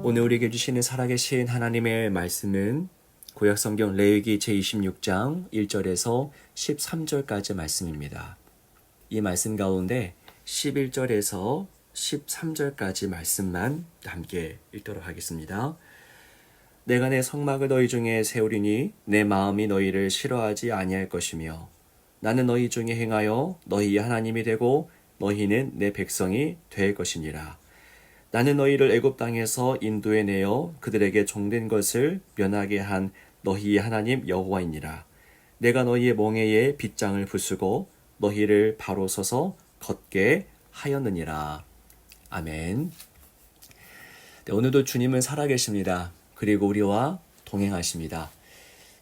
오늘 우리에게 주시는 살아계신 하나님의 말씀은 구약성경 레위기 제26장 1절에서 13절까지 말씀입니다. 이 말씀 가운데 11절에서 13절까지 말씀만 함께 읽도록 하겠습니다. 내가 내 성막을 너희 중에 세우리니 내 마음이 너희를 싫어하지 아니할 것이며 나는 너희 중에 행하여 너희의 하나님이 되고 너희는 내 백성이 될 것이니라. 나는 너희를 애굽 땅에서 인도해 내어 그들에게 종된 것을 면하게 한 너희의 하나님 여호와이니라. 내가 너희의 멍에에 빗장을 부수고 너희를 바로 서서 걷게 하였느니라. 아멘. 네, 오늘도 주님은 살아계십니다. 그리고 우리와 동행하십니다.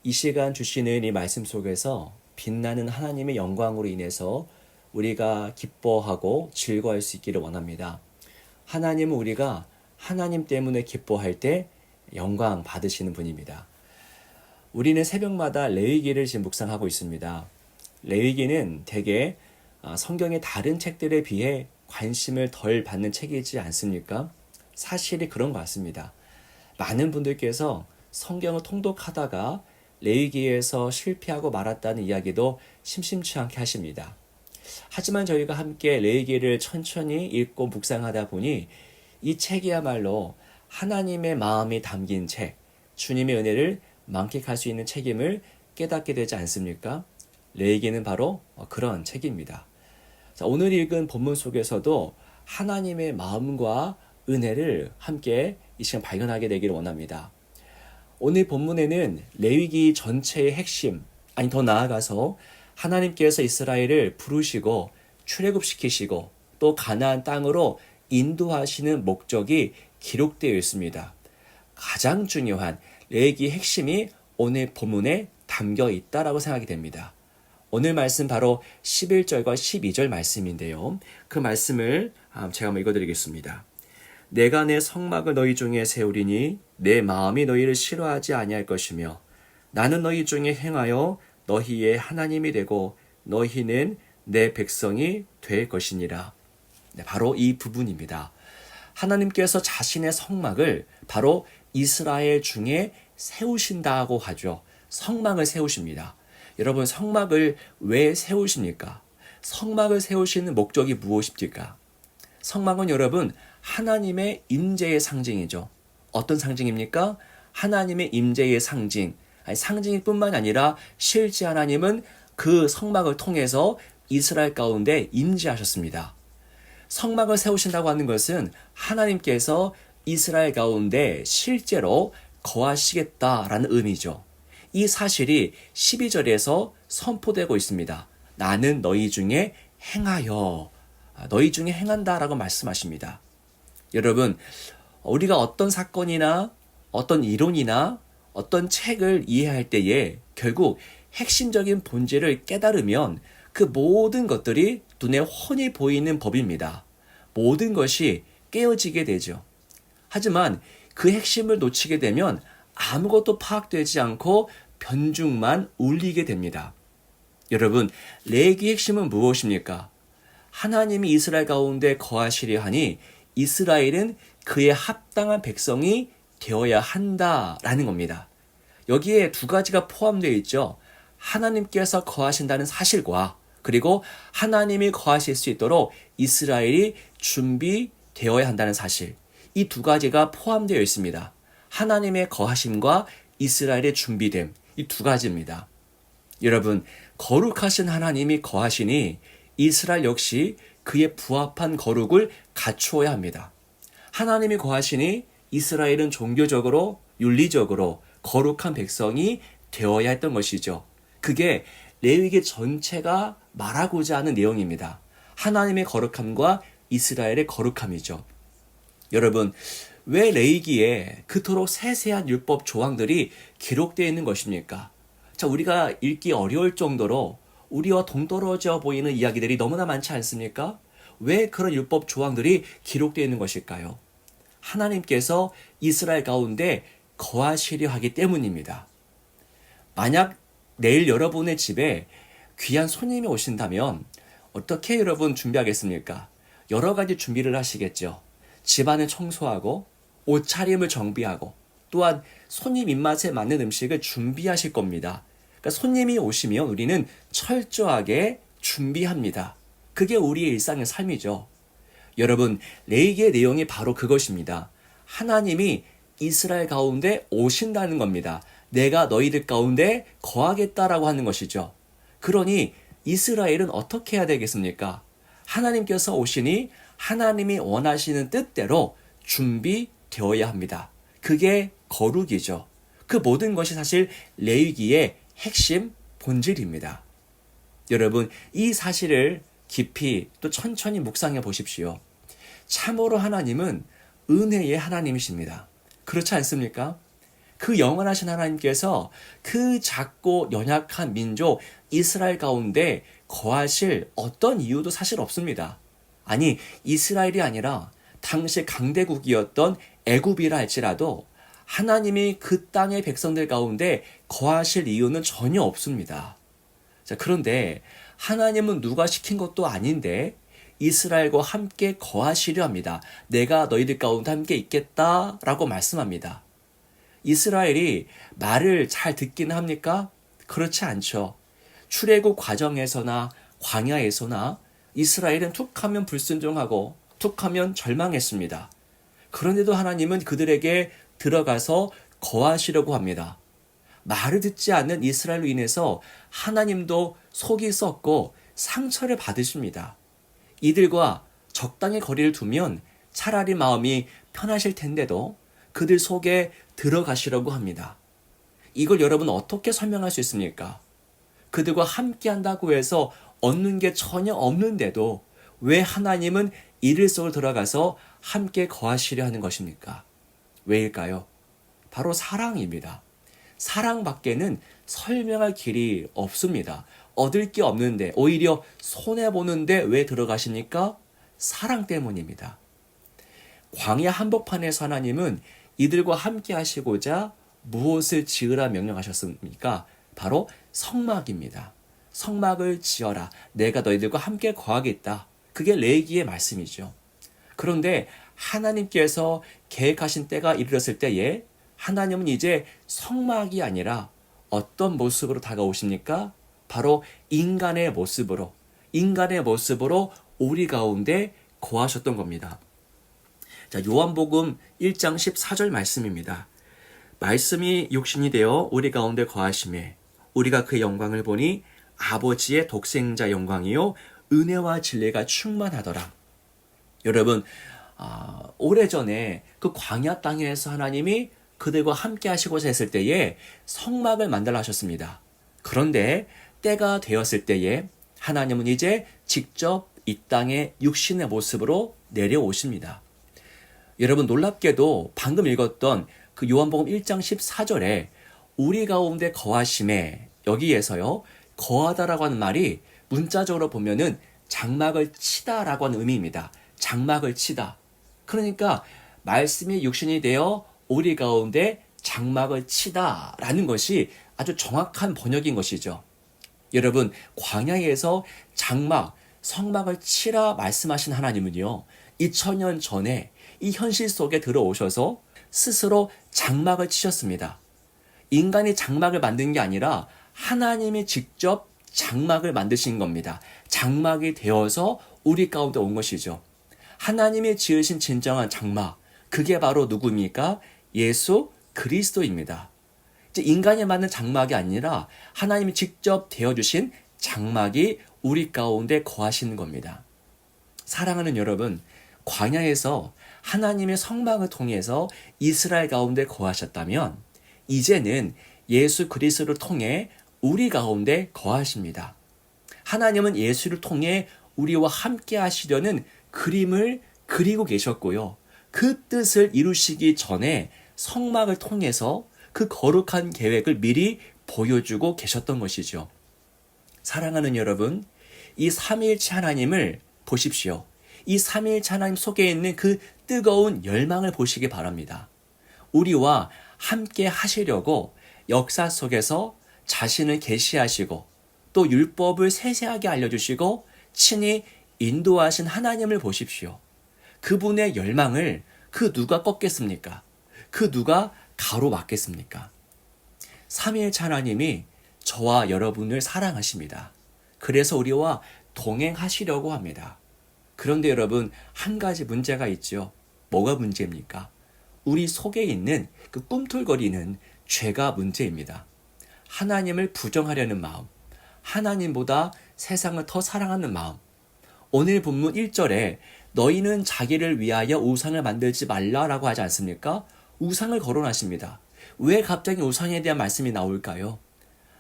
이 시간 주시는 이 말씀 속에서 빛나는 하나님의 영광으로 인해서 우리가 기뻐하고 즐거워할 수 있기를 원합니다. 하나님은 우리가 하나님 때문에 기뻐할 때 영광 받으시는 분입니다. 우리는 새벽마다 레위기를 지금 묵상하고 있습니다. 레위기는 대개 성경의 다른 책들에 비해 관심을 덜 받는 책이지 않습니까? 사실이 그런 것 같습니다. 많은 분들께서 성경을 통독하다가 레위기에서 실패하고 말았다는 이야기도 심심치 않게 하십니다. 하지만 저희가 함께 레위기를 천천히 읽고 묵상하다 보니 이 책이야말로 하나님의 마음이 담긴 책, 주님의 은혜를 만끽할 수 있는 책임을 깨닫게 되지 않습니까? 레위기는 바로 그런 책입니다. 자, 오늘 읽은 본문 속에서도 하나님의 마음과 은혜를 함께 이 시간 발견하게 되기를 원합니다. 오늘 본문에는 레위기 전체의 핵심, 아니 더 나아가서 하나님께서 이스라엘을 부르시고 출애굽시키시고 또 가나안 땅으로 인도하시는 목적이 기록되어 있습니다. 가장 중요한 레위기 핵심이 오늘 본문에 담겨 있다라고 생각이 됩니다. 오늘 말씀 바로 11절과 12절 말씀인데요. 그 말씀을 제가 한번 읽어드리겠습니다. 내가 내 성막을 너희 중에 세우리니 내 마음이 너희를 싫어하지 아니할 것이며 나는 너희 중에 행하여 너희의 하나님이 되고 너희는 내 백성이 될 것이니라. 네, 바로 이 부분입니다. 하나님께서 자신의 성막을 바로 이스라엘 중에 세우신다고 하죠. 성막을 세우십니다. 여러분, 성막을 왜 세우십니까? 성막을 세우시는 목적이 무엇입니까? 성막은 여러분 하나님의 임재의 상징이죠. 어떤 상징입니까? 하나님의 임재의 상징. 상징일 뿐만 아니라 실제 하나님은 그 성막을 통해서 이스라엘 가운데 임재하셨습니다. 성막을 세우신다고 하는 것은 하나님께서 이스라엘 가운데 실제로 거하시겠다라는 의미죠. 이 사실이 12절에서 선포되고 있습니다. 나는 너희 중에 행하여, 너희 중에 행한다라고 말씀하십니다. 여러분, 우리가 어떤 사건이나 어떤 이론이나 어떤 책을 이해할 때에 결국 핵심적인 본질을 깨달으면 그 모든 것들이 눈에 훤히 보이는 법입니다. 모든 것이 깨어지게 되죠. 하지만 그 핵심을 놓치게 되면 아무것도 파악되지 않고 변죽만 울리게 됩니다. 여러분, 레위기의 핵심은 무엇입니까? 하나님이 이스라엘 가운데 거하시려 하니 이스라엘은 그의 합당한 백성이 되어야 한다라는 겁니다. 여기에 두 가지가 포함되어 있죠. 하나님께서 거하신다는 사실과 그리고 하나님이 거하실 수 있도록 이스라엘이 준비되어야 한다는 사실. 이 두 가지가 포함되어 있습니다. 하나님의 거하심과 이스라엘의 준비됨. 이 두 가지입니다. 여러분, 거룩하신 하나님이 거하시니 이스라엘 역시 그의 부합한 거룩을 갖추어야 합니다. 하나님이 거하시니 이스라엘은 종교적으로, 윤리적으로 거룩한 백성이 되어야 했던 것이죠. 그게 레위기 전체가 말하고자 하는 내용입니다. 하나님의 거룩함과 이스라엘의 거룩함이죠. 여러분, 왜 레위기에 그토록 세세한 율법 조항들이 기록되어 있는 것입니까? 자, 우리가 읽기 어려울 정도로 우리와 동떨어져 보이는 이야기들이 너무나 많지 않습니까? 왜 그런 율법 조항들이 기록되어 있는 것일까요? 하나님께서 이스라엘 가운데 거하시려 하기 때문입니다. 만약 내일 여러분의 집에 귀한 손님이 오신다면 어떻게 여러분 준비하겠습니까? 여러 가지 준비를 하시겠죠. 집안을 청소하고 옷차림을 정비하고 또한 손님 입맛에 맞는 음식을 준비하실 겁니다. 그러니까 손님이 오시면 우리는 철저하게 준비합니다. 그게 우리의 일상의 삶이죠. 여러분, 레위기의 내용이 바로 그것입니다. 하나님이 이스라엘 가운데 오신다는 겁니다. 내가 너희들 가운데 거하겠다라고 하는 것이죠. 그러니 이스라엘은 어떻게 해야 되겠습니까? 하나님께서 오시니 하나님이 원하시는 뜻대로 준비되어야 합니다. 그게 거룩이죠. 그 모든 것이 사실 레위기의 핵심 본질입니다. 여러분, 이 사실을 깊이 또 천천히 묵상해 보십시오. 참으로 하나님은 은혜의 하나님이십니다. 그렇지 않습니까? 그 영원하신 하나님께서 그 작고 연약한 민족 이스라엘 가운데 거하실 어떤 이유도 사실 없습니다. 아니, 이스라엘이 아니라 당시 강대국이었던 애굽이라 할지라도 하나님이 그 땅의 백성들 가운데 거하실 이유는 전혀 없습니다. 자, 그런데 하나님은 누가 시킨 것도 아닌데 이스라엘과 함께 거하시려 합니다. 내가 너희들 가운데 함께 있겠다라고 말씀합니다. 이스라엘이 말을 잘 듣기는 합니까? 그렇지 않죠. 출애굽 과정에서나 광야에서나 이스라엘은 툭하면 불순종하고 툭하면 절망했습니다. 그런데도 하나님은 그들에게 들어가서 거하시려고 합니다. 말을 듣지 않는 이스라엘로 인해서 하나님도 속이 썩고 상처를 받으십니다. 이들과 적당히 거리를 두면 차라리 마음이 편하실 텐데도 그들 속에 들어가시려고 합니다. 이걸 여러분 어떻게 설명할 수 있습니까? 그들과 함께 한다고 해서 얻는 게 전혀 없는데도 왜 하나님은 이들 속으로 들어가서 함께 거하시려 하는 것입니까? 왜일까요? 바로 사랑입니다. 사랑밖에는 설명할 길이 없습니다. 얻을 게 없는데 오히려 손해보는데 왜 들어가십니까? 사랑 때문입니다. 광야 한복판에서 하나님은 이들과 함께 하시고자 무엇을 지으라 명령하셨습니까? 바로 성막입니다. 성막을 지어라. 내가 너희들과 함께 거하겠다. 그게 레위기의 말씀이죠. 그런데 하나님께서 계획하신 때가 이르렀을 때에 하나님은 이제 성막이 아니라 어떤 모습으로 다가오십니까? 바로 인간의 모습으로 우리 가운데 거하셨던 겁니다. 자, 요한복음 1장 14절 말씀입니다. 말씀이 육신이 되어 우리 가운데 거하심에 우리가 그의 영광을 보니 아버지의 독생자 영광이요 은혜와 진리가 충만하더라. 여러분, 오래전에 그 광야 땅에서 하나님이 그들과 함께 하시고자 했을 때에 성막을 만들어 하셨습니다. 그런데 때가 되었을 때에 하나님은 이제 직접 이 땅에 육신의 모습으로 내려오십니다. 여러분, 놀랍게도 방금 읽었던 그 요한복음 1장 14절에 우리 가운데 거하심에 여기에서요 거하다라고 하는 말이 문자적으로 보면은 장막을 치다라고 하는 의미입니다. 장막을 치다. 그러니까 말씀이 육신이 되어 우리 가운데 장막을 치다라는 것이 아주 정확한 번역인 것이죠. 여러분, 광야에서 장막, 성막을 치라 말씀하신 하나님은요 2000년 전에 이 현실 속에 들어오셔서 스스로 장막을 치셨습니다. 인간이 장막을 만든 게 아니라 하나님이 직접 장막을 만드신 겁니다. 장막이 되어서 우리 가운데 온 것이죠. 하나님이 지으신 진정한 장막, 그게 바로 누구입니까? 예수 그리스도입니다. 이제 인간이 만든 장막이 아니라 하나님이 직접 되어주신 장막이 우리 가운데 거하시는 겁니다. 사랑하는 여러분, 광야에서 하나님의 성막을 통해서 이스라엘 가운데 거하셨다면 이제는 예수 그리스도를 통해 우리 가운데 거하십니다. 하나님은 예수를 통해 우리와 함께 하시려는 그림을 그리고 계셨고요. 그 뜻을 이루시기 전에 성막을 통해서 그 거룩한 계획을 미리 보여주고 계셨던 것이죠. 사랑하는 여러분, 이 삼위일체 하나님을 보십시오. 이 삼위일체 하나님 속에 있는 그 뜨거운 열망을 보시기 바랍니다. 우리와 함께 하시려고 역사 속에서 자신을 계시하시고 또 율법을 세세하게 알려주시고 친히 인도하신 하나님을 보십시오. 그분의 열망을 그 누가 꺾겠습니까? 그 누가 가로막겠습니까? 삼위일체 하나님이 저와 여러분을 사랑하십니다. 그래서 우리와 동행하시려고 합니다. 그런데 여러분, 한 가지 문제가 있죠. 뭐가 문제입니까? 우리 속에 있는 그 꿈틀거리는 죄가 문제입니다. 하나님을 부정하려는 마음, 하나님보다 세상을 더 사랑하는 마음. 오늘 본문 1절에 너희는 자기를 위하여 우상을 만들지 말라라고 하지 않습니까? 우상을 거론하십니다. 왜 갑자기 우상에 대한 말씀이 나올까요?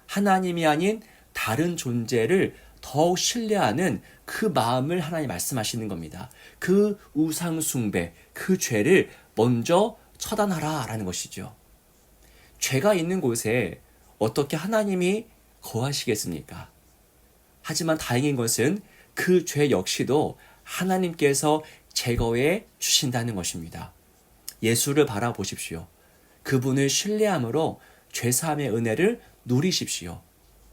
하나님이 아닌 다른 존재를 더욱 신뢰하는 그 마음을 하나님 말씀하시는 겁니다. 그 우상 숭배, 그 죄를 먼저 처단하라 라는 것이죠. 죄가 있는 곳에 어떻게 하나님이 거하시겠습니까? 하지만 다행인 것은 그 죄 역시도 하나님께서 제거해 주신다는 것입니다. 예수를 바라보십시오. 그분을 신뢰함으로 죄사함의 은혜를 누리십시오.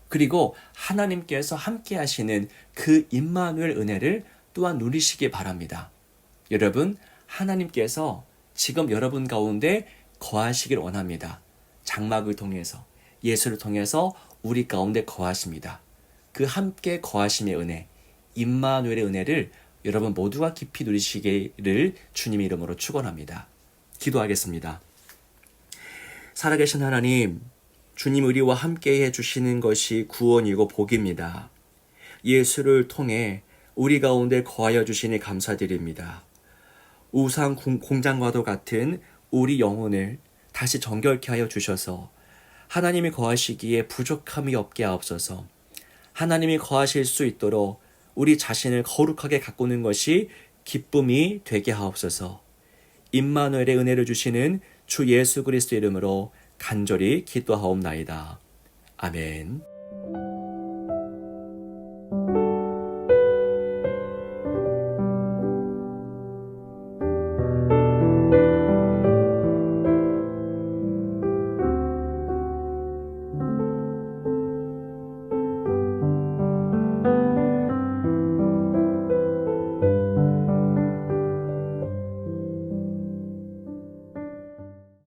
그리고 하나님께서 함께 하시는 그 임마누엘 은혜를 또한 누리시기 바랍니다. 여러분, 하나님께서 지금 여러분 가운데 거하시길 원합니다. 장막을 통해서, 예수를 통해서 우리 가운데 거하십니다. 그 함께 거하심의 은혜, 임마누엘의 은혜를 여러분 모두가 깊이 누리시기를 주님의 이름으로 축원합니다. 기도하겠습니다. 살아계신 하나님, 주님 우리와 함께 해주시는 것이 구원이고 복입니다. 예수를 통해 우리 가운데 거하여 주시니 감사드립니다. 우상 공장과도 같은 우리 영혼을 다시 정결케 하여 주셔서 하나님이 거하시기에 부족함이 없게 하옵소서. 하나님이 거하실 수 있도록 우리 자신을 거룩하게 가꾸는 것이 기쁨이 되게 하옵소서. 임마누엘의 은혜를 주시는 주 예수 그리스도 이름으로 간절히 기도하옵나이다. 아멘.